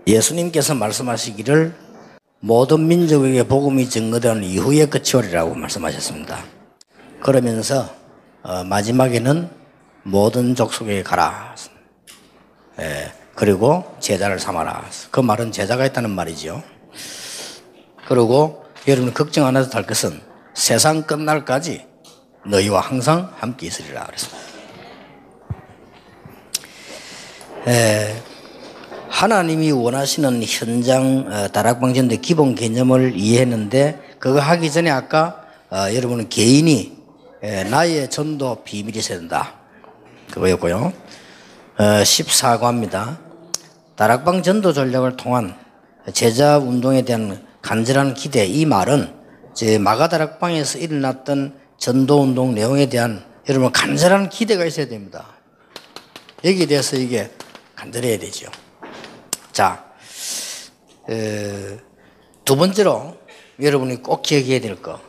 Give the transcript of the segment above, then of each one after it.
예수님께서 말씀하시기를 모든 민족에게 복음이 증거되는 이후에 끝이 오리라고 말씀하셨습니다. 그러면서 마지막에는 모든 족속에 가라. 그리고 제자를 삼아라. 그 말은 제자가 있다는 말이죠. 그리고 여러분 걱정 안 해도 될 것은 세상 끝날까지 너희와 항상 함께 있으리라 그랬습니다. 하나님이 원하시는 현장 다락방 전도의 기본 개념을 이해했는데 그거 하기 전에 아까 여러분은 개인이 나의 전도 비밀이 있어야 된다. 그거였고요. 14과입니다. 다락방 전도 전략을 통한 제자 운동에 대한 간절한 기대. 이 말은 마가 다락방에서 일어났던 전도 운동 내용에 대한 여러분 간절한 기대가 있어야 됩니다. 여기에 대해서 이게 간절해야 되죠. 자, 두 번째로 여러분이 꼭 기억해야 될 거.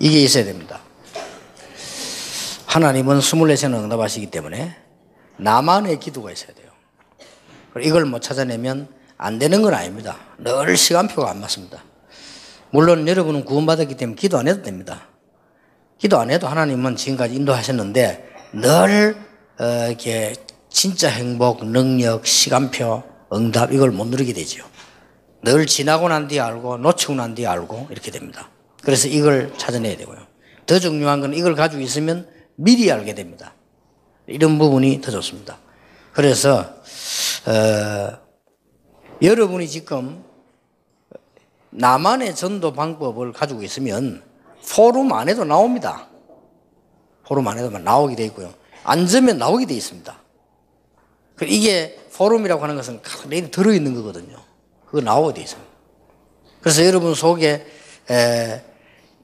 이게 있어야 됩니다. 하나님은 24시간 응답하시기 때문에 나만의 기도가 있어야 돼요. 이걸 못 찾아내면 안 되는 건 아닙니다. 늘 시간표가 안 맞습니다. 물론 여러분은 구원받았기 때문에 기도 안 해도 됩니다. 기도 안 해도 하나님은 지금까지 인도하셨는데 늘 이렇게 진짜 행복, 능력, 시간표, 응답 이걸 못 누리게 되죠. 늘 지나고 난 뒤에 알고 놓치고 난 뒤에 알고 이렇게 됩니다. 그래서 이걸 찾아내야 되고요. 더 중요한 건 이걸 가지고 있으면 미리 알게 됩니다. 이런 부분이 더 좋습니다. 그래서 여러분이 지금 나만의 전도 방법을 가지고 있으면 포럼 안에도 나옵니다. 포럼 안에도 나오게 되어 있고요. 앉으면 나오게 되어 있습니다. 이게 포럼이라고 하는 것은 내일 들어있는 거거든요. 그거 나오게 되어 있습니다. 그래서 여러분 속에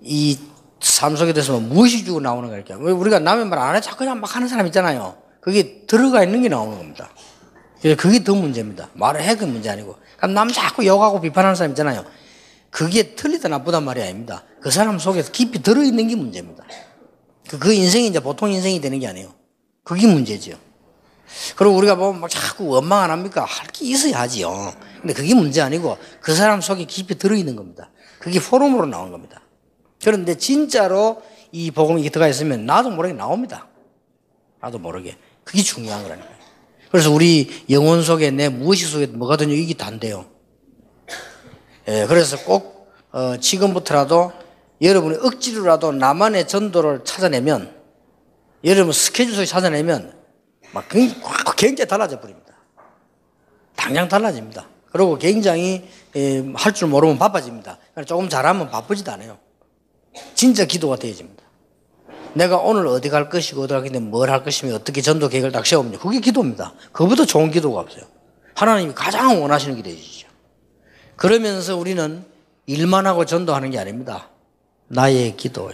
이 삶 속에 대해서 무엇이 주고 나오는 거니까 우리가 남의 말 안 해 자꾸 그냥 막 하는 사람 있잖아요. 그게 들어가 있는 게 나오는 겁니다. 그게 더 문제입니다. 말을 해 그 문제 아니고. 그럼 남 자꾸 욕하고 비판하는 사람 있잖아요. 그게 틀리다 나쁘단 말이 아닙니다. 그 사람 속에서 깊이 들어있는 게 문제입니다. 그 인생이 이제 보통 인생이 되는 게 아니에요. 그게 문제죠. 그리고 우리가 보면 막 자꾸 원망 안 합니까? 할 게 있어야 하지요. 근데 그게 문제 아니고 그 사람 속에 깊이 들어있는 겁니다. 그게 포럼으로 나오는 겁니다. 그런데 진짜로 이 복음이 들어가 있으면 나도 모르게 나옵니다. 나도 모르게. 그게 중요한 거라니까요. 그래서 우리 영혼 속에 내 무엇이 속에 뭐가 되냐 이게 단데요. 그래서 꼭 지금부터라도 여러분이 억지로라도 나만의 전도를 찾아내면 여러분 스케줄 속에 찾아내면 막 굉장히 달라져 버립니다. 당장 달라집니다. 그리고 굉장히 할 줄 모르면 바빠집니다. 조금 잘하면 바쁘지도 않아요. 진짜 기도가 되어집니다. 내가 오늘 어디 갈 것이고 어디 갈 건데 뭘 할 것이며 어떻게 전도 계획을 딱 세우면 그게 기도입니다. 그보다 좋은 기도가 없어요. 하나님이 가장 원하시는 게 되시죠. 그러면서 우리는 일만 하고 전도하는 게 아닙니다. 나의 기도.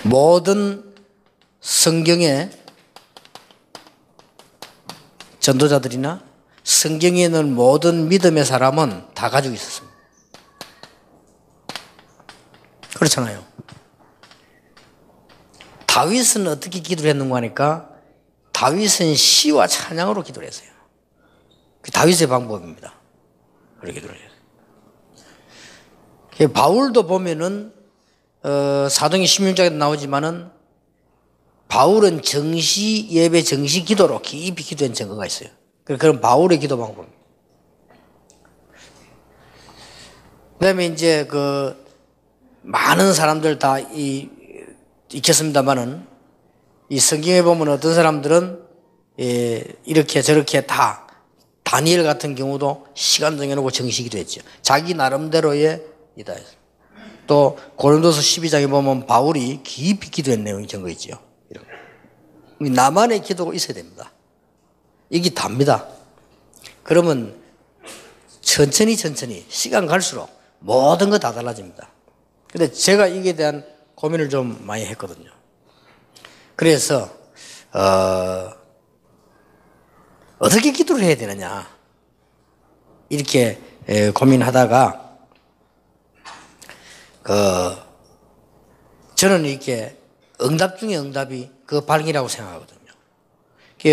모든 성경의 전도자들이나 성경에 있는 모든 믿음의 사람은 다 가지고 있었습니다. 그렇잖아요. 다윗은 어떻게 기도를 했는가 하니까 다윗은 시와 찬양으로 기도를 했어요. 그 다윗의 방법입니다. 그렇게 기도를 했어요. 바울도 보면은 사도행전 16장에도 나오지만은 바울은 정시 예배 정시 기도로 깊이 기도한 증거가 있어요. 그런 바울의 기도 방법입니다. 그다음에 이제 많은 사람들 다 있겠습니다만은 이 성경에 보면 어떤 사람들은 이렇게 저렇게 다 다니엘 같은 경우도 시간 정해놓고 정시 기도했죠. 자기 나름대로의 이다. 또 고린도서 12장에 보면 바울이 깊이 기도한 내용이 적혀 있죠. 나만의 기도가 있어야 됩니다. 이게 답니다. 그러면 천천히 시간 갈수록 모든 거 다 달라집니다. 근데 제가 이게 대한 고민을 좀 많이 했거든요. 그래서 어떻게 기도를 해야 되느냐 이렇게 고민하다가 저는 이렇게 응답 중에 응답이 그 발견이라고 생각하거든요.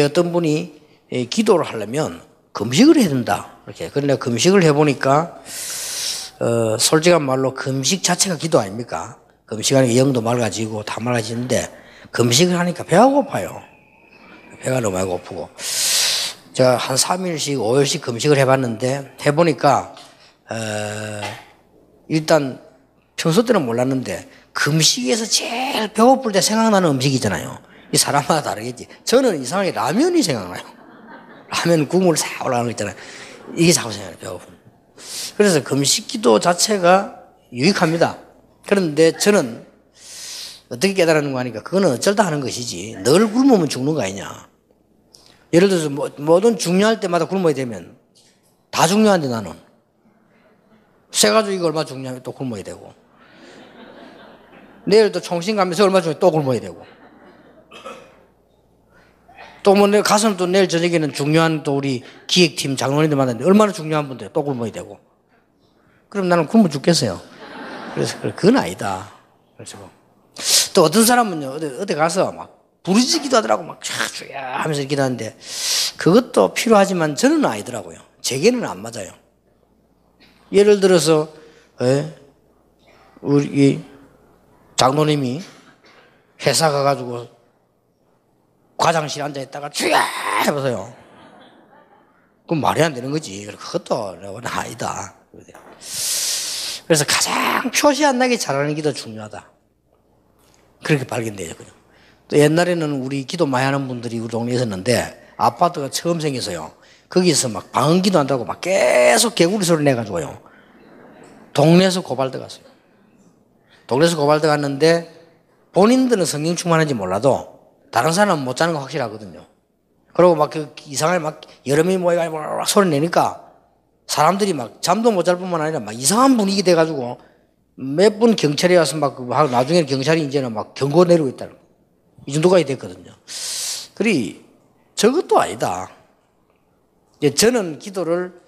어떤 분이 기도를 하려면 금식을 해야 된다. 이렇게. 그런데 금식을 해보니까 솔직한 말로 금식 자체가 기도 아닙니까? 금식하니까 영도 맑아지고 다 맑아지는데 금식을 하니까 배가 고파요. 배가 너무 많이 고프고. 제가 한 3일씩 5일씩 금식을 해봤는데 해보니까 일단 평소 때는 몰랐는데 금식에서 제일 배고플 때 생각나는 음식이잖아요. 이 사람마다 다르겠지. 저는 이상하게 라면이 생각나요. 라면 국물 싹 올라가는 거 있잖아요. 이게 자꾸 생각나요. 배고픔. 그래서 금식 기도 자체가 유익합니다. 그런데 저는 어떻게 깨달았는가 하니까 그거는 어쩔 다 하는 것이지 늘 굶으면 죽는 거 아니냐. 예를 들어서 뭐든 중요할 때마다 굶어야 되면 다 중요한데 나는 쇠가지고 이거 얼마 중요하면 또 굶어야 되고 내일 또 총신 가면서 얼마 중에 또 굶어야 되고 또 뭐 가서는 또 내일 저녁에는 중요한 또 우리 기획팀 장로님들 만났는데 얼마나 중요한 분들 또 굶어야 되고 그럼 나는 굶어 죽겠어요. 그래서 그건 아니다. 그래서 또 어떤 사람은요 어디 가서 막 부르짖기도 하더라고 막 주야 하면서 기도하는데 그것도 필요하지만 저는 아니더라고요. 제게는 안 맞아요. 예를 들어서 우리 장로님이 회사 가가지고 과장실에 앉아있다가 주야 해보세요. 그건 말이 안 되는 거지. 그것도 아니다. 그래서 가장 표시 안 나게 잘하는 기도 중요하다. 그렇게 발견돼요. 또 옛날에는 우리 기도 많이 하는 분들이 우리 동네에 있었는데 아파트가 처음 생겨서요. 거기서 막 방언기도 한다고 막 계속 개구리 소리 내가지고요. 동네에서 고발돼 갔어요. 동네에서 고발돼 갔는데 본인들은 성령 충만한지 몰라도 다른 사람은 못 자는 거 확실하거든요. 그리고 막 그 이상하게 막 여러 명이 모여가지고 막 소리 내니까 사람들이 막 잠도 못 잘 뿐만 아니라 막 이상한 분위기 돼가지고 몇 분 경찰이 와서 막 나중에 경찰이 이제는 막 경고 내리고 있다는 이 정도까지 됐거든요. 그리 저것도 아니다. 저는 기도를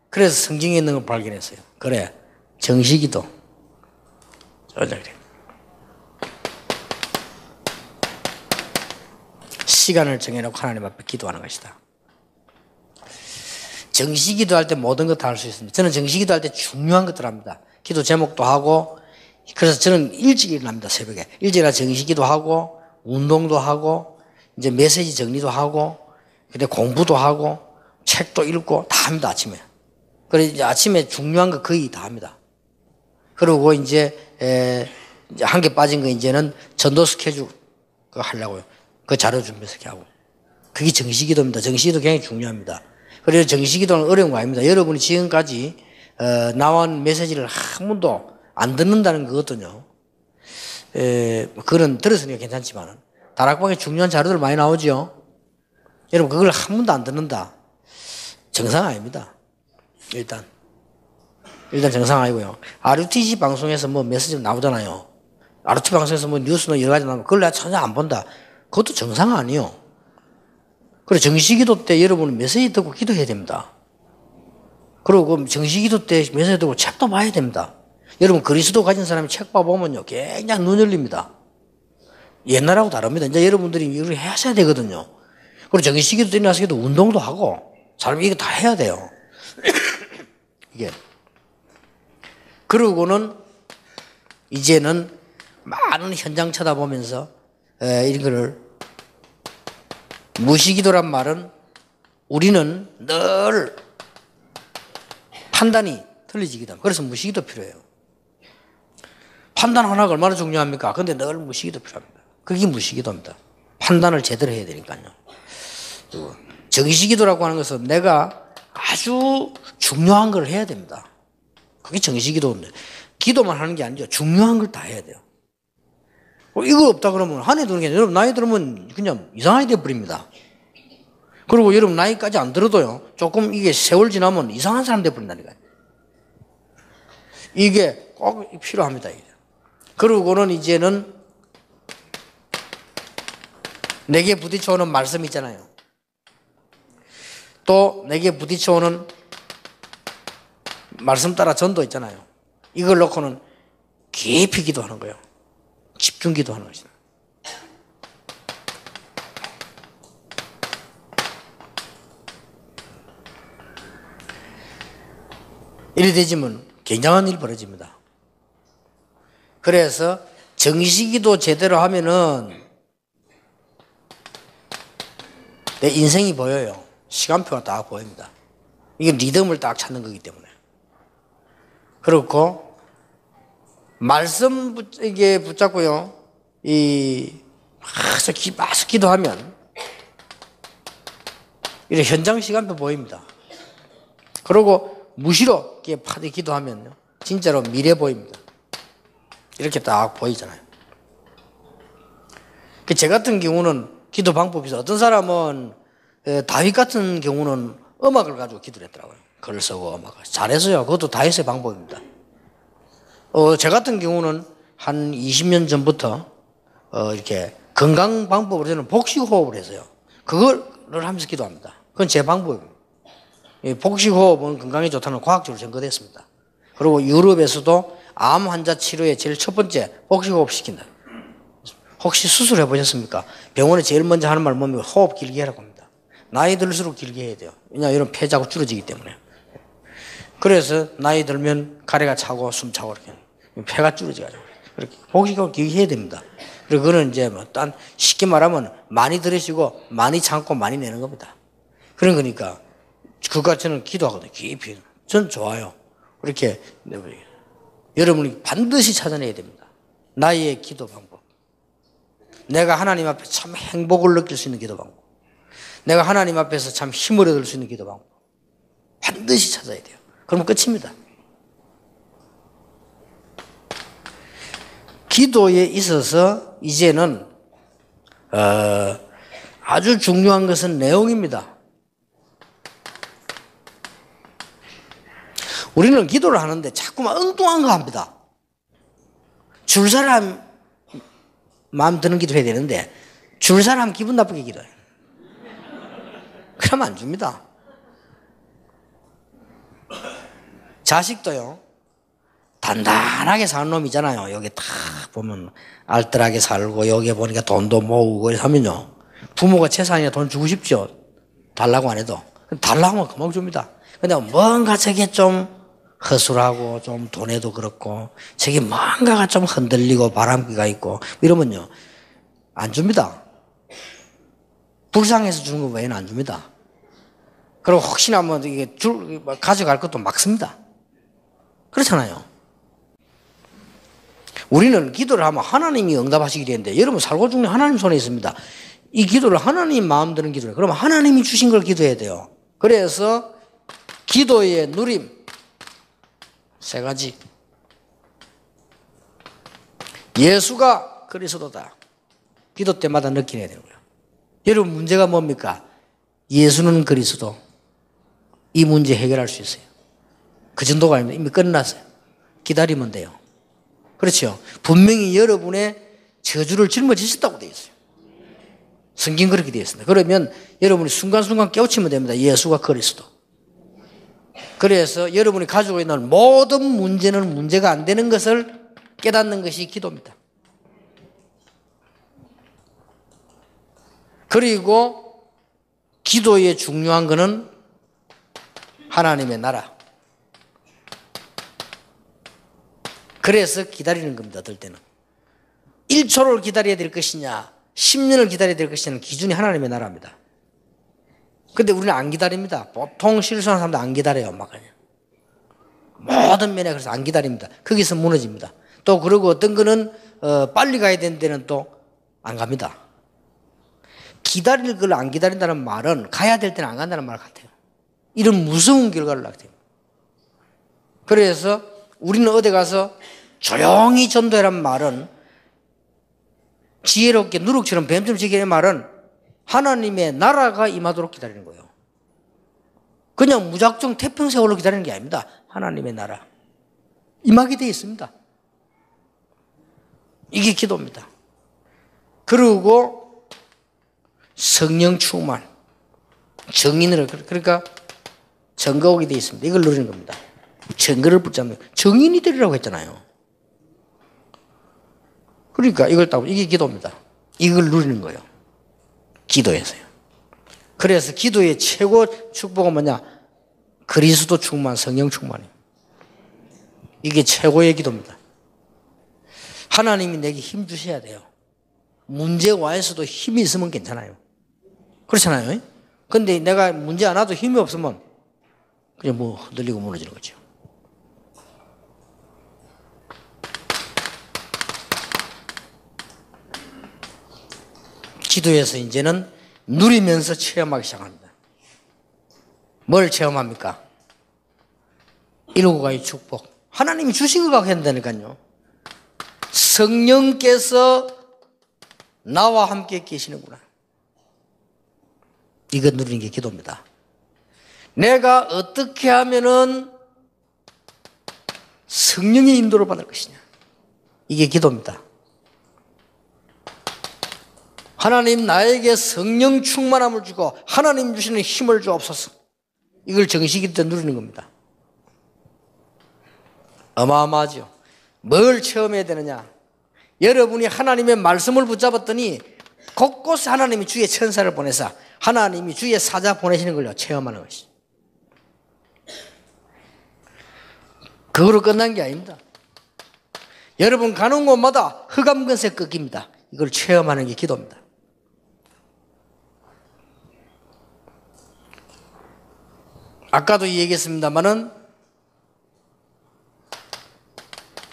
그래서 성경에 있는 걸 발견했어요. 그래 정시기도. 그래. 시간을 정해놓고 하나님 앞에 기도하는 것이다. 정시기도 할 때 모든 것 다 할 수 있습니다. 저는 정시기도 할 때 중요한 것들 합니다. 기도 제목도 하고 그래서 저는 일찍 일어납니다. 새벽에. 일찍 일어나 정시기도 하고 운동도 하고 이제 메시지 정리도 하고 근데 공부도 하고 책도 읽고 다 합니다. 아침에. 그래서 이제 아침에 중요한 거 거의 다 합니다. 그리고 이제 한 개 빠진 거 이제는 전도 스케줄 그거 하려고요. 그 자료 준비해서 이렇게 하고. 그게 정시기도입니다. 정시기도 굉장히 중요합니다. 그래서 정시기도는 어려운 거 아닙니다. 여러분이 지금까지 나온 메시지를 한 번도 안 듣는다는 거거든요. 그거는 들었으니까 괜찮지만 다락방에 중요한 자료들 많이 나오죠. 여러분 그걸 한 번도 안 듣는다. 정상 아닙니다. 일단 정상 아니고요. RUTC 방송에서 뭐 메시지 나오잖아요. RUTC 방송에서 뭐 뉴스나 여러 가지 나오면 그걸 내가 전혀 안 본다. 그것도 정상 아니요. 그래 정시기도 때 여러분은 메시지 듣고 기도해야 됩니다. 그리고 정시기도 때 메시지 듣고 책도 봐야 됩니다. 여러분 그리스도 가진 사람이 책 봐보면요 굉장히 눈 열립니다. 옛날하고 다릅니다. 이제 여러분들이 이걸 하셔야 되거든요. 그리고 정시기도 때 일어나서기도 운동도 하고 사람이 이거 다 해야 돼요. 이게 그러고는 이제는 많은 현장 쳐다보면서 이런 거를 무시기도란 말은 우리는 늘 판단이 틀려지기도 합니다. 그래서 무시기도 필요해요. 판단 하나가 얼마나 중요합니까? 근데 늘 무시기도 필요합니다. 그게 무시기도입니다. 판단을 제대로 해야 되니까요. 정시기도라고 하는 것은 내가 아주 중요한 걸 해야 됩니다. 그게 정시기도인데 기도만 하는 게 아니죠. 중요한 걸 다 해야 돼요. 이거 없다 그러면 한 해 두는 게 아니라 여러분 나이 들으면 그냥 이상하게 돼버립니다. 그리고 여러분 나이까지 안 들어도요 조금 이게 세월 지나면 이상한 사람 돼버린다니까요. 이게 꼭 필요합니다. 그러고는 이제는 내게 부딪혀오는 말씀 있잖아요. 또 내게 부딪혀오는 말씀 따라 전도 있잖아요. 이걸 놓고는 깊이 기도하는 거예요. 집중 기도하는 것이다. 이래 되지면 굉장한 일이 벌어집니다. 그래서 정시기도 제대로 하면은 내 인생이 보여요. 시간표가 딱 보입니다. 이게 리듬을 딱 찾는 거기 때문에. 그렇고 말씀 이게 붙잡고요. 마서 기도하면 이렇게 현장 시간표 보입니다. 그리고 무시로 파대 기도하면요. 진짜로 미래 보입니다. 이렇게 딱 보이잖아요. 제 같은 경우는 기도 방법이 있어요. 어떤 사람은 다윗 같은 경우는 음악을 가지고 기도를 했더라고요. 글을 쓰고 음악을. 잘했어요. 그것도 다윗의 방법입니다. 제 같은 경우는 한 20년 전부터 이렇게 건강 방법으로 저는 복식호흡을 했어요. 그거를 하면서 기도합니다. 그건 제 방법입니다. 복식호흡은 건강에 좋다는 과학적으로 증거됐습니다. 그리고 유럽에서도 암 환자 치료에 제일 첫 번째 복식호흡 시킨다. 혹시 수술해 보셨습니까? 병원에 제일 먼저 하는 말 뭐냐면 호흡 길게 하라고 합니다. 나이 들수록 길게 해야 돼요. 왜냐하면 이런 폐자국 줄어지기 때문에. 그래서 나이 들면 가래가 차고 숨 차고 이렇게 폐가 줄어져가지고 그렇게 복식호흡 길게 해야 됩니다. 그리고 그거는 이제 딴 쉽게 말하면 많이 들으시고 많이 참고 많이 내는 겁니다. 그런 거니까 그거 저는 기도하거든요. 깊이. 전 좋아요. 그렇게 여러분이 반드시 찾아내야 됩니다. 나의 기도 방법. 내가 하나님 앞에 참 행복을 느낄 수 있는 기도 방법. 내가 하나님 앞에서 참 힘을 얻을 수 있는 기도 방법. 반드시 찾아야 돼요. 그러면 끝입니다. 기도에 있어서 이제는 아주 중요한 것은 내용입니다. 우리는 기도를 하는데 자꾸만 엉뚱한 거 합니다. 줄 사람 마음 드는 기도 해야 되는데 줄 사람 기분 나쁘게 기도해요. 그러면 안 줍니다. 자식도요. 단단하게 사는 놈이잖아요. 여기 딱 보면 알뜰하게 살고 여기 보니까 돈도 모으고 하면요. 부모가 재산이나 돈 주고 싶죠. 달라고 안 해도. 달라고 하면 금방 줍니다. 근데 뭔가 저게 좀 허술하고 좀 돈에도 그렇고 저게 뭔가가 좀 흔들리고 바람기가 있고 이러면요. 안 줍니다. 불쌍해서 주는 거 외에는 안 줍니다. 그리고 혹시나 뭐 이게 가져갈 것도 막습니다. 그렇잖아요. 우리는 기도를 하면 하나님이 응답하시게 되는데 여러분 살고 죽는 하나님 손에 있습니다. 이 기도를 하나님 마음 드는 기도를 그러면 하나님이 주신 걸 기도해야 돼요. 그래서 기도의 누림 세 가지. 예수가 그리스도다. 기도 때마다 느끼게 되는 거예요. 여러분 문제가 뭡니까? 예수는 그리스도. 이 문제 해결할 수 있어요. 그 정도가 아닙니다. 이미 끝났어요. 기다리면 돼요. 그렇죠. 분명히 여러분의 저주를 짊어지셨다고 되어 있어요. 성경 그렇게 되어 있습니다. 그러면 여러분이 순간순간 깨우치면 됩니다. 예수가 그리스도. 그래서 여러분이 가지고 있는 모든 문제는 문제가 안 되는 것을 깨닫는 것이 기도입니다. 그리고 기도의 중요한 것은 하나님의 나라. 그래서 기다리는 겁니다. 어떨 때는 1초를 기다려야 될 것이냐 10년을 기다려야 될 것이냐는 기준이 하나님의 나라입니다. 근데 우리는 안 기다립니다. 보통 실수하는 사람도 안 기다려요. 막 그냥 모든 면에 그래서 안 기다립니다. 거기서 무너집니다. 또 그러고 어떤 거는 빨리 가야 되는 데는 또 안 갑니다. 기다릴 걸 안 기다린다는 말은 가야 될 때는 안 간다는 말 같아요. 이런 무서운 결과를 낳게 됩니다. 그래서 우리는 어디 가서 조용히 전도해란 말은 지혜롭게 누룩처럼 뱀처럼 지키는 말은 하나님의 나라가 임하도록 기다리는 거예요. 그냥 무작정 태평세월로 기다리는 게 아닙니다. 하나님의 나라. 임하게 되어 있습니다. 이게 기도입니다. 그리고 성령 충만, 정인으로, 그러니까 증거 오게 되어 있습니다. 이걸 누리는 겁니다. 증거를 붙잡는, 정인이 되리라고 했잖아요. 그러니까 이걸 따고 이게 기도입니다. 이걸 누리는 거예요. 기도에서요. 그래서 기도의 최고 축복은 뭐냐? 그리스도 충만, 성령 충만이에요. 이게 최고의 기도입니다. 하나님이 내게 힘 주셔야 돼요. 문제 와에서도 힘이 있으면 괜찮아요. 그렇잖아요. 근데 내가 문제 안 와도 힘이 없으면 그냥 뭐 흔들리고 무너지는 거죠. 기도에서 이제는 누리면서 체험하기 시작합니다. 뭘 체험합니까? 일곱가지 축복. 하나님이 주신 것 같게 한다니까요. 성령께서 나와 함께 계시는구나. 이거 누리는 게 기도입니다. 내가 어떻게 하면은 성령의 인도를 받을 것이냐. 이게 기도입니다. 하나님 나에게 성령 충만함을 주고 하나님 주시는 힘을 주옵소서. 이걸 정식이 때 누리는 겁니다. 어마어마하죠. 뭘 체험해야 되느냐. 여러분이 하나님의 말씀을 붙잡았더니 곳곳에 하나님이 주의 천사를 보내서 하나님이 주의 사자 보내시는 걸요 체험하는 것이. 그거로 끝난 게 아닙니다. 여러분 가는 곳마다 흑암근세 꺾입니다. 이걸 체험하는 게 기도입니다. 아까도 얘기했습니다마는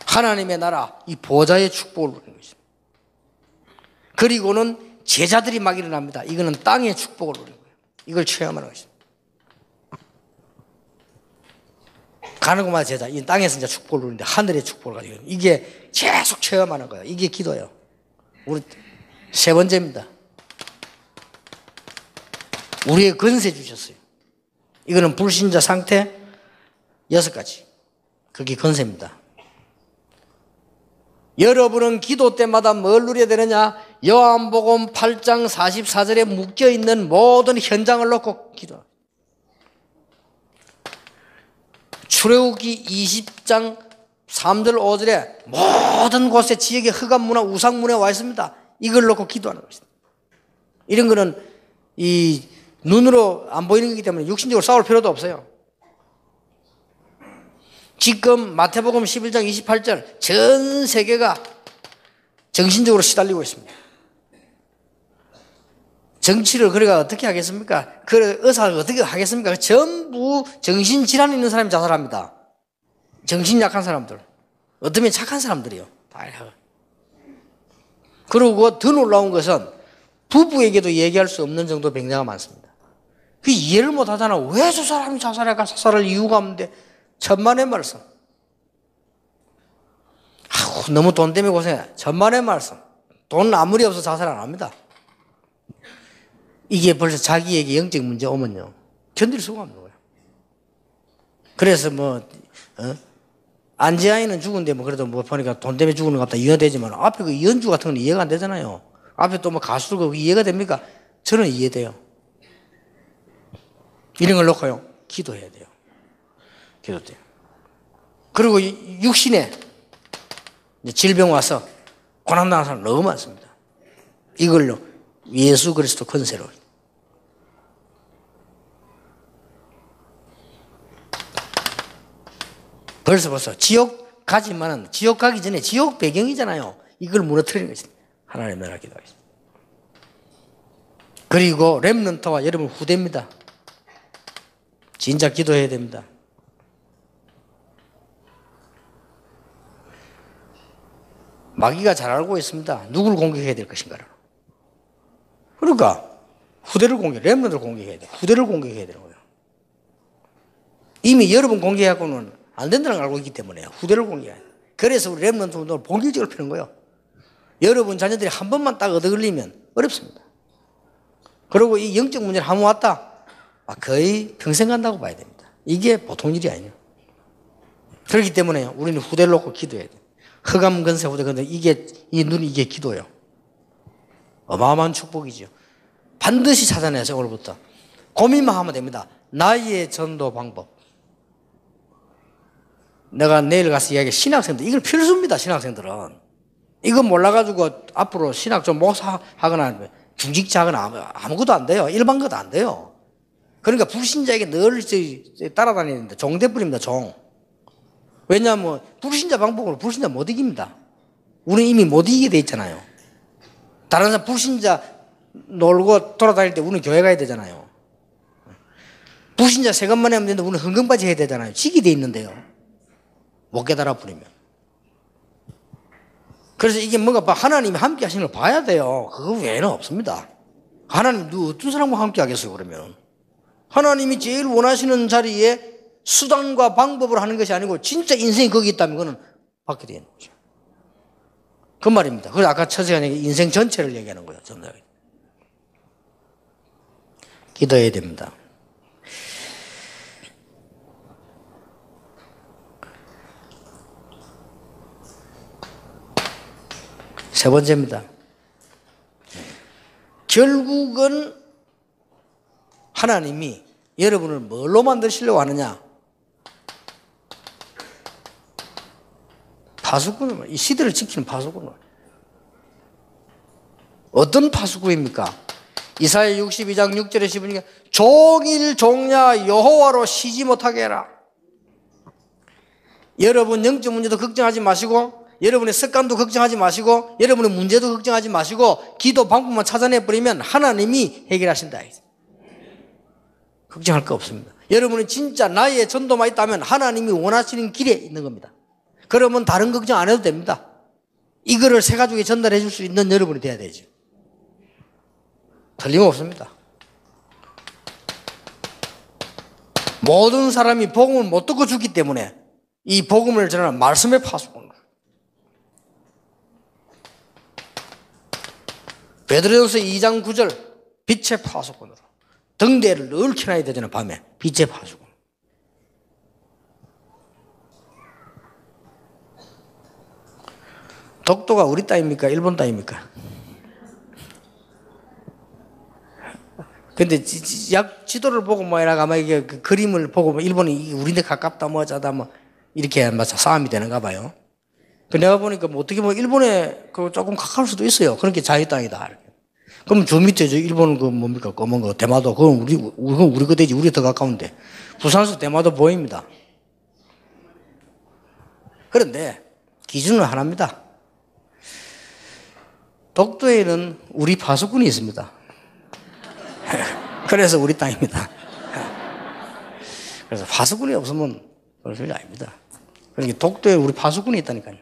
하나님의 나라, 이 보좌의 축복을 누리는 것입니다. 그리고는 제자들이 막 일어납니다. 이거는 땅의 축복을 누리는 거예요. 이걸 체험하는 것입니다. 가는 곳마다 제자, 이 땅에서 이제 축복을 누리는데 하늘의 축복을 가지고 이게 계속 체험하는 거예요. 이게 기도예요. 우리 세 번째입니다. 우리의 권세 주셨어요. 이거는 불신자 상태 6가지. 그게 권세입니다. 여러분은 기도 때마다 뭘 누려야 되느냐? 요한복음 8장 44절에 묶여있는 모든 현장을 놓고 기도. 출애굽기 20장 3절 5절에 모든 곳에 지역의 흑암문화 우상문에 와 있습니다. 이걸 놓고 기도하는 것입니다. 이런 거는 이 눈으로 안 보이는 거기 때문에 육신적으로 싸울 필요도 없어요. 지금 마태복음 11장 28절 전 세계가 정신적으로 시달리고 있습니다. 정치를 그래가 어떻게 하겠습니까? 그 의사를 어떻게 하겠습니까? 전부 정신질환 있는 사람이 자살합니다. 정신 약한 사람들. 어쩌면 착한 사람들이요. 그리고 더 놀라운 것은 부부에게도 얘기할 수 없는 정도 병자가 많습니다. 그 이해를 못 하잖아. 왜 저 사람이 자살할까? 자살할 이유가 없는데. 천만의 말씀. 너무 돈 때문에 고생해. 천만의 말씀. 돈 아무리 없어 자살 안 합니다. 이게 벌써 자기에게 영적 문제 오면요. 견딜 수가 없는 거예요. 그래서 안지아이는 죽은데 그래도 보니까 돈 때문에 죽는 것 같다 이해가 되지만 앞에 그 이현주 같은 건 이해가 안 되잖아요. 앞에 또 가수들 이해가 됩니까? 저는 이해돼요. 이런 걸 놓고요. 기도해야 돼요. 기도 돼요. 그리고 육신에 질병 와서 고난당하는 사람 너무 많습니다. 이걸로 예수 그리스도 권세로. 벌써 지옥 가지만은 지옥 가기 전에 지옥 배경이잖아요. 이걸 무너뜨리는 것입니다. 하나님 나라 기도하겠습니다. 그리고 렘넌트와 여러분 후대입니다. 진짜 기도해야 됩니다. 마귀가 잘 알고 있습니다. 누굴 공격해야 될 것인가를. 그러니까 후대를 렘넌트를 공격해야 돼. 후대를 공격해야 되는 거예요. 이미 여러분 공격하고는 안 된다는 걸 알고 있기 때문에 후대를 공격해야 돼. 그래서 우리 렘넌트 운동을 본격적으로 펴는 거예요. 여러분 자녀들이 한 번만 딱 얻어 걸리면 어렵습니다. 그리고 이 영적 문제를 한번 왔다. 거의 평생 간다고 봐야 됩니다. 이게 보통 일이 아니에요. 그렇기 때문에 우리는 후대를 놓고 기도해야 돼. 흑암근세 후대. 근데 이 눈이 이게 기도예요. 어마어마한 축복이죠. 반드시 찾아내세요, 오늘부터. 고민만 하면 됩니다. 나의 전도 방법. 내가 내일 가서 이야기해. 신학생들, 이걸 필수입니다, 신학생들은. 이거 몰라가지고 앞으로 신학 좀 목사하거나 중직자 하거나 아무것도 안 돼요. 일반것도 안 돼요. 그러니까 불신자에게 늘 따라다니는데 종 돼버립니다, 종. 왜냐하면 불신자 방법으로 불신자 못 이깁니다. 우리는 이미 못 이기게 돼 있잖아요. 다른 사람 불신자 놀고 돌아다닐 때 우리는 교회 가야 되잖아요. 불신자 세금만 하면 되는데 우리는 흥금바지 해야 되잖아요. 지기 돼 있는데요. 못 깨달아 버리면. 그래서 이게 뭔가 하나님이 함께 하시는 걸 봐야 돼요. 그거 외에는 없습니다. 하나님 누구 어떤 사람과 함께 하겠어요, 그러면. 하나님이 제일 원하시는 자리에 수단과 방법을 하는 것이 아니고 진짜 인생이 거기 있다면 그거는 받게 되는 거죠. 그 말입니다. 그래서 아까 처제가 인생 전체를 얘기하는 거예요. 전체를. 기도해야 됩니다. 세 번째입니다. 결국은 하나님이 여러분을 뭘로 만드시려고 하느냐? 파수꾼을, 이 시대를 지키는 파수꾼을. 어떤 파수꾼입니까? 이사야 62장 6절에 10절에 종일 종야 여호와로 쉬지 못하게 해라. 여러분 영적 문제도 걱정하지 마시고, 여러분의 습관도 걱정하지 마시고, 여러분의 문제도 걱정하지 마시고, 기도 방법만 찾아내버리면 하나님이 해결하신다. 걱정할 거 없습니다. 여러분이 진짜 나의 전도만 있다면 하나님이 원하시는 길에 있는 겁니다. 그러면 다른 걱정 안 해도 됩니다. 이거를 새 가족에 전달해 줄 수 있는 여러분이 돼야 되죠. 틀림없습니다. 모든 사람이 복음을 못 듣고 죽기 때문에 이 복음을 전하는 말씀의 파수꾼. 베드로전서 2장 9절 빛의 파수꾼으로 등대를 늘 켜놔야 되잖아요. 밤에 빛의 파수꾼. 독도가 우리 땅입니까? 일본 땅입니까? 근데 지도를 보고 뭐 이라가 아마 이게 그 그림을 보고 뭐 일본이 우리한테 가깝다 뭐 어쩌다 뭐 이렇게 맞아 싸움이 되는가 봐요. 그 내가 보니까 뭐 어떻게 뭐 일본에 그 조금 가까울 수도 있어요. 그렇게 자유 땅이다. 그럼 저 밑에 저 일본 그 뭡니까 검은 거 대마도 그건 우리 거 되지 우리 더 가까운데 부산에서 대마도 보입니다. 그런데 기준은 하나입니다. 독도에는 우리 파수꾼이 있습니다. 그래서 우리 땅입니다. 그래서 파수꾼이 없으면 그런 아닙니다. 그러니까 독도에 우리 파수꾼이 있다니까요.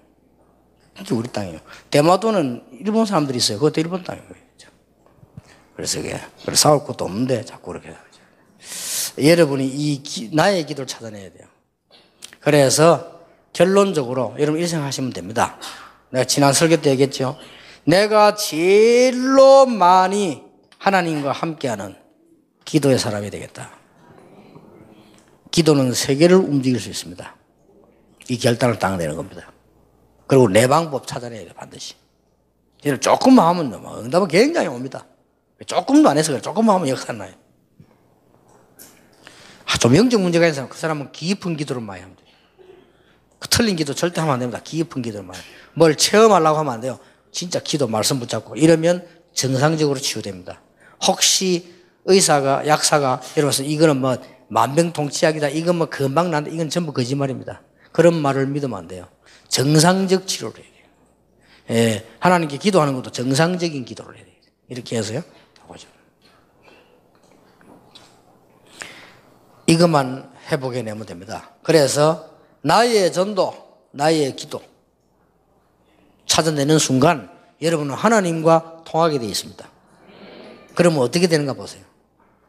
이게 우리 땅이에요. 대마도는 일본 사람들이 있어요. 그것도 일본 땅이에요. 그래서 이게 싸울 것도 없는데 자꾸 그렇게 하죠. 여러분이 나의 기도를 찾아내야 돼요. 그래서 결론적으로 여러분 이렇게 생각하시면 됩니다. 내가 지난 설교 때 얘기했죠. 내가 제일로 많이 하나님과 함께하는 기도의 사람이 되겠다. 기도는 세계를 움직일 수 있습니다. 이 결단을 딱 내는 겁니다. 그리고 내 방법 찾아내야 돼요. 반드시. 이를 조금만 하면 응답은 굉장히 옵니다. 조금도 안 해서 그래. 조금만 하면 역사 나요. 좀 영적 문제가 있는 사람, 그 사람은 깊은 기도를 많이 하면 돼요. 그 틀린 기도 절대 하면 안 됩니다. 깊은 기도를 많이. 뭘 체험하려고 하면 안 돼요. 진짜 기도 말씀 붙잡고 이러면 정상적으로 치유됩니다. 혹시 의사가 약사가 여러분 이거는 뭐 만병통치약이다. 이건 뭐 금방 난다. 이건 전부 거짓말입니다. 그런 말을 믿으면 안 돼요. 정상적 치료를 해야 돼요. 예, 하나님께 기도하는 것도 정상적인 기도를 해야 돼요. 이렇게 해서요. 보죠. 이것만 회복해 내면 됩니다. 그래서 나의 전도, 나의 기도 찾아내는 순간 여러분은 하나님과 통하게 되어 있습니다. 그러면 어떻게 되는가 보세요.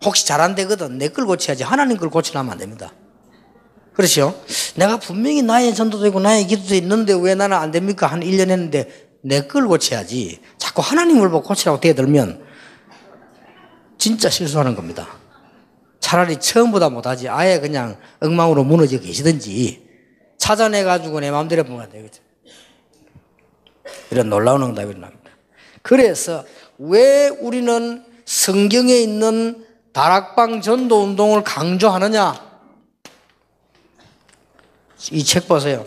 혹시 잘 안 되거든 내 걸 고쳐야지 하나님 걸 고치려면 안 됩니다. 그렇죠? 내가 분명히 나의 전도도 있고 나의 기도도 있는데 왜 나는 안 됩니까? 한 1년 했는데 내 걸 고쳐야지. 자꾸 하나님을 보고 고치라고 대들면 진짜 실수하는 겁니다. 차라리 처음보다 못하지 아예 그냥 엉망으로 무너져 계시든지 찾아내가지고 내 마음대로 보면 되거든. 이런 놀라운 응답이 일어납니다. 그래서 왜 우리는 성경에 있는 다락방 전도 운동을 강조하느냐? 이 책 보세요.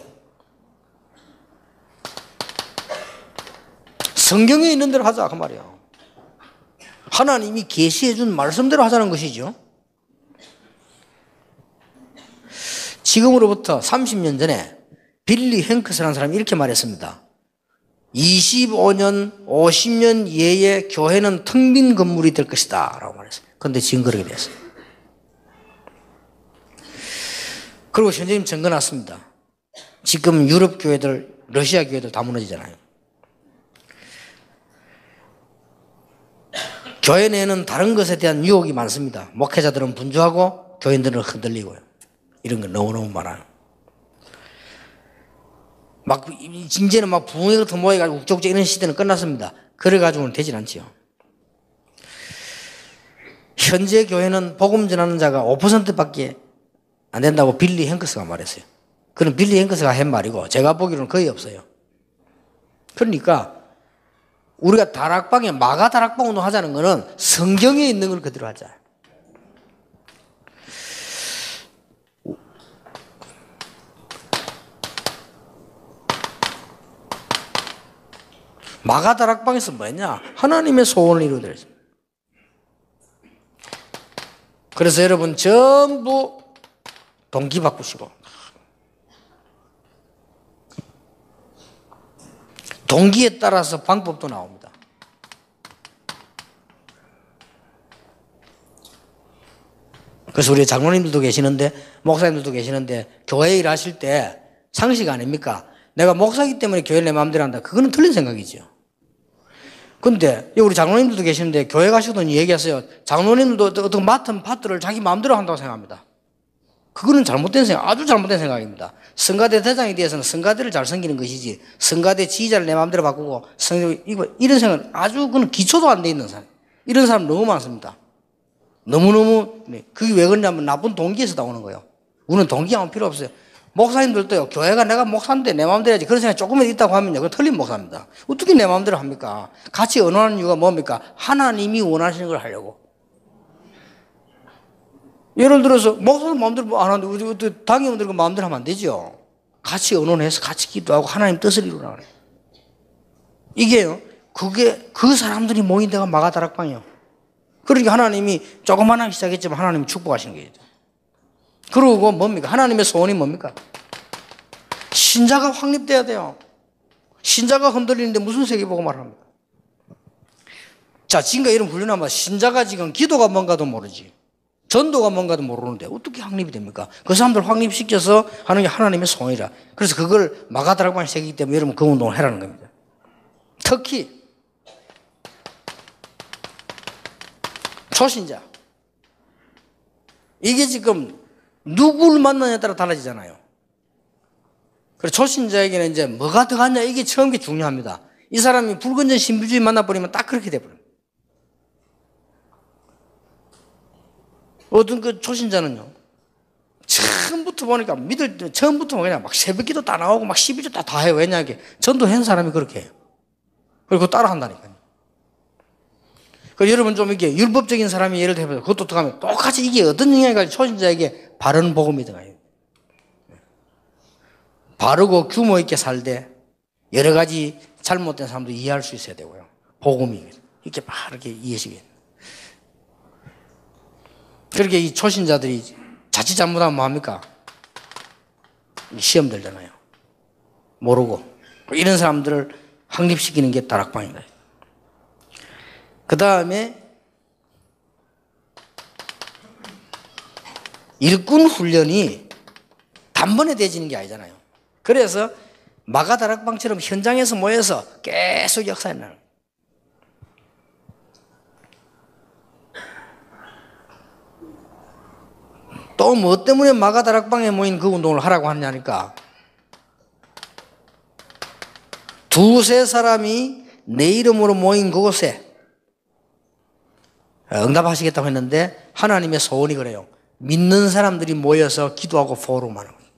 성경에 있는 대로 하자 그 말이에요. 하나님이 계시해 준 말씀대로 하자는 것이죠. 지금으로부터 30년 전에 빌리 행크스라는 사람이 이렇게 말했습니다. 25년, 50년 이내에 교회는 텅 빈 건물이 될 것이다 라고 말했어요. 그런데 지금 그렇게 됐어요. 그리고 현재님 정거놨습니다. 지금 유럽 교회들, 러시아 교회들 다 무너지잖아요. 교회 내에는 다른 것에 대한 유혹이 많습니다. 목회자들은 분주하고 교인들은 흔들리고요. 이런 거 너무너무 많아요. 막 이제는 막 부흥회 같은 모여가지고 uk적uk적 이런 시대는 끝났습니다. 그래가지고는 되진 않지요. 현재 교회는 복음 전하는 자가 5%밖에 안 된다고 빌리 행크스가 말했어요. 그건 빌리 행크스가 한 말이고 제가 보기로는 거의 없어요. 그러니까 우리가 다락방에 마가 다락방 운동 하자는 거는 성경에 있는 걸 그대로 하자. 마가 다락방에서 뭐였냐? 하나님의 소원을 이루어드렸습니다. 그래서 여러분 전부 동기 바꾸시고 동기에 따라서 방법도 나옵니다. 그래서 우리 장로님들도 계시는데 목사님들도 계시는데 교회 일하실 때 상식 아닙니까? 내가 목사이기 때문에 교회를 내 마음대로 한다. 그거는 틀린 생각이죠. 근데 우리 장로님들도 계시는데 교회 가시더니 얘기하세요. 장로님들도 어떤 맡은 파트를 자기 마음대로 한다고 생각합니다. 그거는 잘못된 생각, 아주 잘못된 생각입니다. 성가대 대장에 대해서는 성가대를 잘 섬기는 것이지 성가대 지휘자를 내 마음대로 바꾸고 이런 생각 아주 그건 기초도 안 돼 있는 사람. 이런 사람 너무 많습니다. 너무너무 그게 왜 그러냐면 나쁜 동기에서 나오는 거예요. 우리는 동기하면 필요 없어요. 목사님들도요. 교회가 내가 목사인데 내 마음대로 해야지 그런 생각이 조금이라도 있다고 하면요. 그건 틀린 목사입니다. 어떻게 내 마음대로 합니까? 같이 언어하는 이유가 뭡니까? 하나님이 원하시는 걸 하려고. 예를 들어서 목사는 마음대로 안 하는데 우리 당회원들과 마음대로 하면 안 되죠. 같이 의논해서 같이 기도하고 하나님 뜻을 이루라 그래요. 이게요. 그게 그 사람들이 모인 데가 마가 다락방이에요. 그러니까 하나님이 조그마하게 시작했지만 하나님이 축복하신 거예요. 그리고 뭡니까? 하나님의 소원이 뭡니까? 신자가 확립돼야 돼요. 신자가 흔들리는데 무슨 세계복음을 합니까? 자, 지금까지 이런 훈련하면 신자가 지금 기도가 뭔가도 모르지. 전도가 뭔가도 모르는데 어떻게 확립이 됩니까? 그 사람들 확립시켜서 하는 게 하나님의 소원이라. 그래서 그걸 마가다락방에 새기기 때문에 여러분 그 운동을 해라는 겁니다. 특히 초신자. 이게 지금 누구를 만나냐에 따라 달라지잖아요. 그래서 초신자에게는 이제 뭐가 들어갔냐 이게 처음 게 중요합니다. 이 사람이 불건전 신비주의 만나버리면 딱 그렇게 돼버려요. 어떤 그 초신자는요, 처음부터 보니까 처음부터 그냥 막 새벽기도 다 나오고 막 12조 다 해요. 왜냐, 이게 전도한 사람이 그렇게 해요. 그리고 따라 한다니까요. 그래서 여러분 좀 이게 율법적인 사람이 예를 들면 그것도 어떡하면 똑같이 이게 어떤 영향이 갈지 초신자에게 바른 복음이 들어가요. 바르고 규모 있게 살되 여러 가지 잘못된 사람도 이해할 수 있어야 되고요. 복음이 이렇게 바르게 이해하시게. 그렇게 이 초신자들이 자칫 잘못하면 뭐합니까? 시험 들잖아요. 모르고. 이런 사람들을 확립시키는 게 다락방입니다. 그 다음에 일꾼 훈련이 단번에 되지는 게 아니잖아요. 그래서 마가 다락방처럼 현장에서 모여서 계속 역사에 나는 거예요. 또 뭐 때문에 마가 다락방에 모인 그 운동을 하라고 하냐니까 두세 사람이 내 이름으로 모인 그곳에 응답하시겠다고 했는데 하나님의 소원이 그래요. 믿는 사람들이 모여서 기도하고 포럼하는 거예요.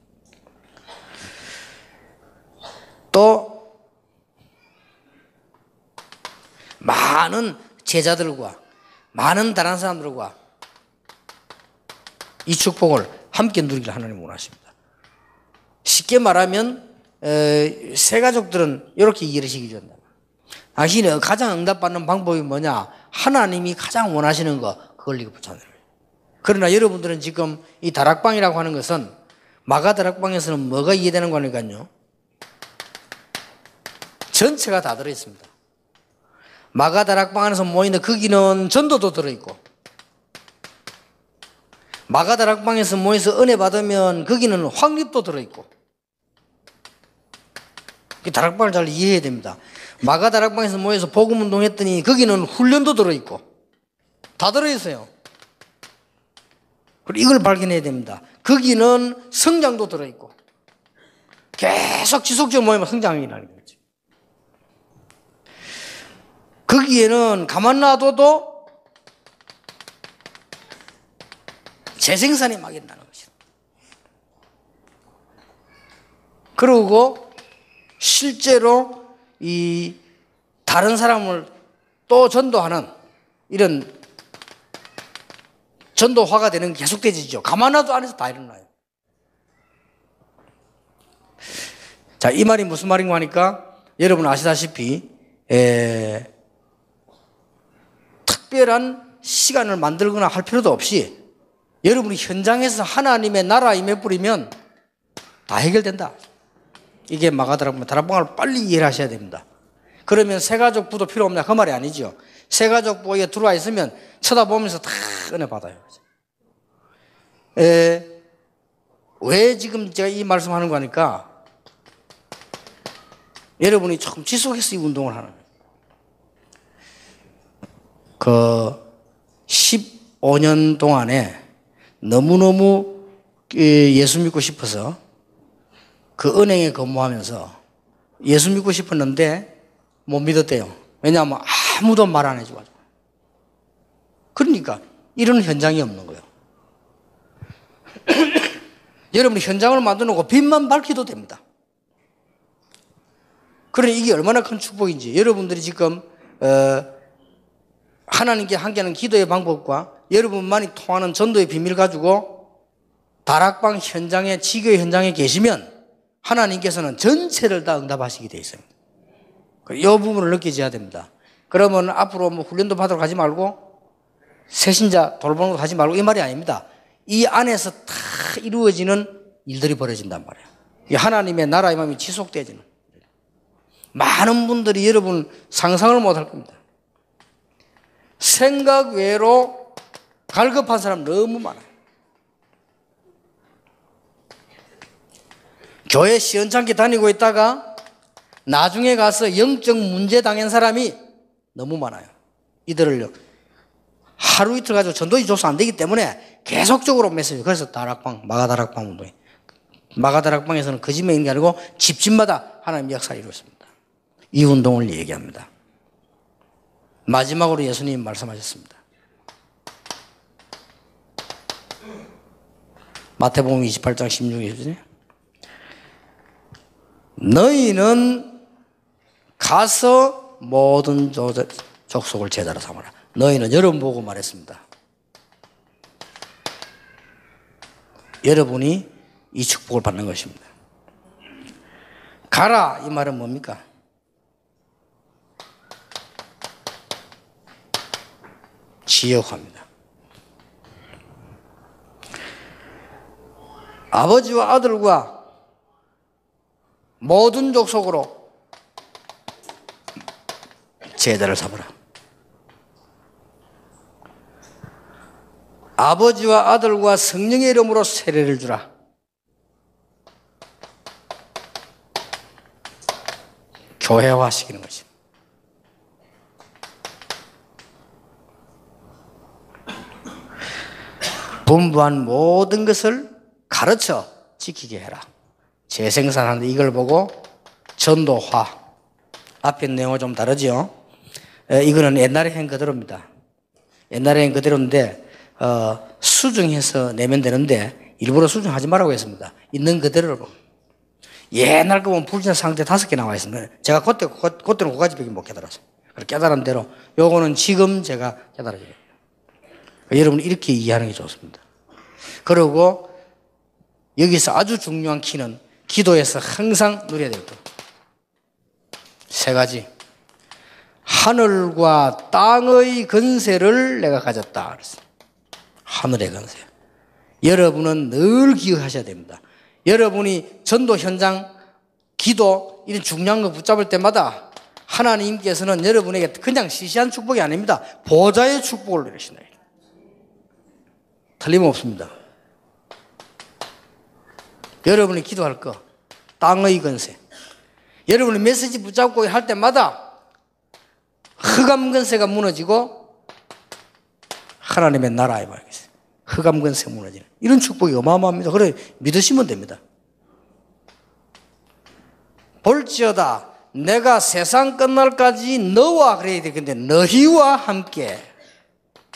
많은 제자들과 많은 다른 사람들과 이 축복을 함께 누리기를 하나님 원하십니다. 쉽게 말하면 새 가족들은 이렇게 이해를 시키기 전다. 당신이 가장 응답받는 방법이 뭐냐? 하나님이 가장 원하시는 거, 그걸 이거 붙여야 돼요. 그러나 여러분들은 지금 이 다락방이라고 하는 것은 마가 다락방에서는 뭐가 이해되는 거니까요? 전체가 다 들어있습니다. 마가 다락방 안에서 모이는 거기는 전도도 들어있고, 마가 다락방에서 모여서 은혜 받으면 거기는 확립도 들어있고, 다락방을 잘 이해해야 됩니다. 마가 다락방에서 모여서 복음 운동했더니 거기는 훈련도 들어있고 다 들어있어요. 그리고 이걸 발견해야 됩니다. 거기는 성장도 들어있고 계속 지속적으로 모이면 성장이라는 거죠. 거기에는 가만 놔둬도 재생산이 막 일어나는 것이다. 그리고 실제로 이 다른 사람을 또 전도하는 이런 전도화가 되는 게 계속되지죠. 가만 놔도 안에서 다 일어나요. 자, 이 말이 무슨 말인가 하니까 여러분 아시다시피 특별한 시간을 만들거나 할 필요도 없이 여러분이 현장에서 하나님의 나라 임해 뿌리면 다 해결된다. 이게 마가 다락방을 빨리 이해를 하셔야 됩니다. 그러면 새가족부도 필요 없냐? 그 말이 아니죠. 새가족부에 들어와 있으면 쳐다보면서 다 은혜 받아요. 왜 지금 제가 이 말씀하는 거니까 여러분이 조금 지속해서 이 운동을 하는 거예요. 15년 동안에 너무너무 예수 믿고 싶어서 그 은행에 근무하면서 예수 믿고 싶었는데 못 믿었대요. 왜냐하면 아무도 말 안 해줘가지고. 그러니까 이런 현장이 없는 거예요. 여러분이 현장을 만들어 놓고 빛만 밝혀도 됩니다. 그러니 이게 얼마나 큰 축복인지 여러분들이 지금 하나님께 함께하는 기도의 방법과 여러분만이 통하는 전도의 비밀을 가지고 다락방 현장에 지교의 현장에 계시면 하나님께서는 전체를 다 응답하시게 되어 있습니다. 이 부분을 느끼셔야 됩니다. 그러면 앞으로 뭐 훈련도 받으러 가지 말고 새신자 돌보는 거 하지 말고 이 말이 아닙니다. 이 안에서 다 이루어지는 일들이 벌어진단 말이에요. 하나님의 나라의 마음이 지속되어지는. 많은 분들이 여러분 상상을 못할 겁니다. 생각 외로 갈급한 사람 너무 많아요. 교회 시원찮게 다니고 있다가 나중에 가서 영적 문제 당한 사람이 너무 많아요. 이들을요. 하루 이틀 가지고 전도지 줘서 안 되기 때문에 계속적으로 메시지. 그래서 다락방, 마가다락방 운동이. 마가다락방에서는 거짓말 있는 게 아니고 집집마다 하나님의 역사를 이루었습니다. 이 운동을 얘기합니다. 마지막으로 예수님 말씀하셨습니다. 마태복음 28장 16절에 너희는 가서 모든 족속을 제자로 삼아라. 너희는 여러분 보고 말했습니다. 여러분이 이 축복을 받는 것입니다. 가라 이 말은 뭡니까? 지역화입니다. 아버지와 아들과 모든 족속으로 제자를 삼으라. 아버지와 아들과 성령의 이름으로 세례를 주라. 교회화시키는 것입니다. 분부한 모든 것을 가르쳐 지키게 해라. 재생산하는데 이걸 보고 전도화. 앞에 내용은 좀 다르죠. 이거는 옛날에 한 그대로입니다. 옛날에 한 그대로인데 수정해서 내면 되는데 일부러 수정하지 말라고 했습니다. 있는 그대로로. 옛날 거 보면 불신 상태 5개 나와 있습니다. 제가 그때는 9가지밖에 못 깨달았어요. 깨달은 대로 요거는 지금 제가 깨달아져요. 여러분 이렇게 이해하는 게 좋습니다. 그리고 여기서 아주 중요한 키는 기도에서 항상 누려야 될 것. 세 가지. 하늘과 땅의 건세를 내가 가졌다. 그랬어요. 하늘의 건세. 여러분은 늘 기억하셔야 됩니다. 여러분이 전도 현장, 기도 이런 중요한 거 붙잡을 때마다 하나님께서는 여러분에게 그냥 시시한 축복이 아닙니다. 보좌의 축복을 내리신다. 틀림없습니다. 여러분이 기도할 거, 땅의 건세. 여러분이 메시지 붙잡고 할 때마다 흑암 건세가 무너지고 하나님의 나라에 말겠어요. 흑암 건세 무너지는 이런 축복이 어마어마합니다. 그래 믿으시면 됩니다. 볼지어다 내가 세상 끝날까지 너와 그래야 되겠는데 너희와 함께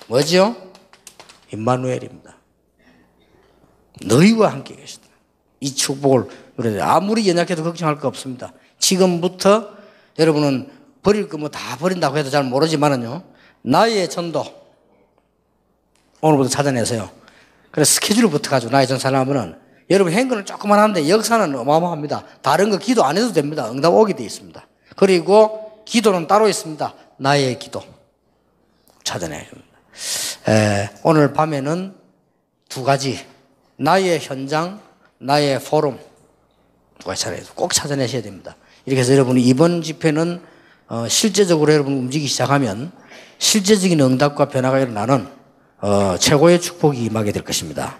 뭐죠? 임마누엘입니다. 너희와 함께 계시다. 이 축복을 아무리 연약해도 걱정할 거 없습니다. 지금부터 여러분은 버릴 거 뭐 다 버린다고 해도 잘 모르지만은요. 나의 전도 오늘부터 찾아내세요. 그래서 스케줄을 붙어가지고 나의 전사를 하면은 여러분 행거는 조금만 하는데 역사는 어마어마합니다. 다른 거 기도 안 해도 됩니다. 응답 오게 돼 있습니다. 그리고 기도는 따로 있습니다. 나의 기도 찾아내야 됩니다. 오늘 밤에는 두 가지 나의 현장, 나의 포럼 꼭 찾아내셔야 됩니다. 이렇게 해서 여러분이 이번 집회는 실제적으로 여러분 움직이기 시작하면 실제적인 응답과 변화가 일어나는 최고의 축복이 임하게 될 것입니다.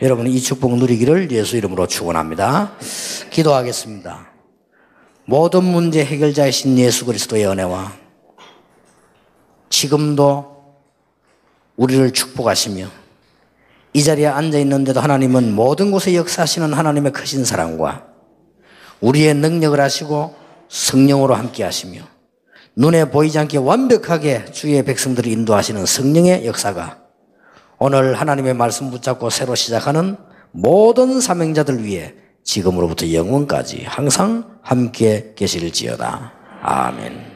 여러분이 이 축복 누리기를 예수 이름으로 축원합니다. 기도하겠습니다. 모든 문제 해결자이신 예수 그리스도의 은혜와 지금도 우리를 축복하시며 이 자리에 앉아 있는데도 하나님은 모든 곳에 역사하시는 하나님의 크신 사랑과 우리의 능력을 하시고 성령으로 함께 하시며 눈에 보이지 않게 완벽하게 주의 백성들을 인도하시는 성령의 역사가 오늘 하나님의 말씀 붙잡고 새로 시작하는 모든 사명자들 위해 지금으로부터 영원까지 항상 함께 계실지어다. 아멘.